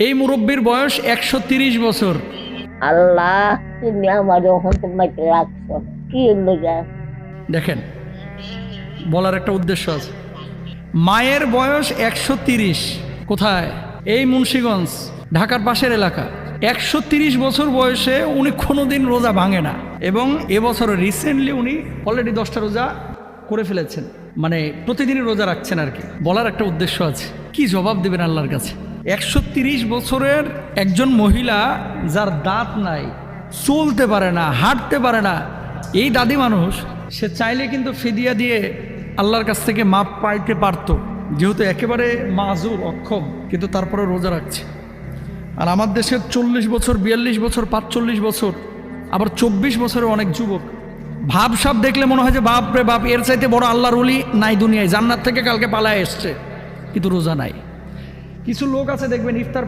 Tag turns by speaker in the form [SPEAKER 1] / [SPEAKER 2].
[SPEAKER 1] এই মুরব্বীর বয়স 130 বছর।
[SPEAKER 2] আল্লাহ তুমি আমার যখন তোমাকে রাখছো কি লেগা
[SPEAKER 1] দেখেন, বলার একটা উদ্দেশ্য আছে। মায়ের বয়স 130, কোথায়? এই মুন্সিগঞ্জ, ঢাকার পাশের এলাকা। 130 বছর বয়সে উনি কোনোদিন রোজা ভাঙে না, এবং এবছর রিসেন্টলি উনি অলরেডি 10টা রোজা করে ফেলেছেন, মানে প্রতিদিনই রোজা রাখছেন আর কি। বলার একটা উদ্দেশ্য আছে, কি জবাব দেবেন আল্লাহর কাছে? 130 বছরের একজন মহিলা, যার দাঁত নাই, চলতে পারে না, হাঁটতে পারে না, এই দাদি মানুষ, সে চাইলে কিন্তু ফিদিয়া দিয়ে আল্লাহর কাছ থেকে মাপ পাইতে পারতো, যেহেতু একেবারে মাজুর, অক্ষম, কিন্তু তারপরে রোজা রাখছে। আর আমার দেশের 40 বছর, 42 বছর, 45 বছর, আবার 24 বছরের অনেক যুবক, ভাবসাব দেখলে মনে হয় যে বাপ রে বাপ, এর চাইতে বড় আল্লাহর ওলি নাই দুনিয়ায়, জান্নাত থেকে কালকে পালায় এসছে, কিন্তু রোজা নাই। কিছু লোক আছে দেখবেন ইফতার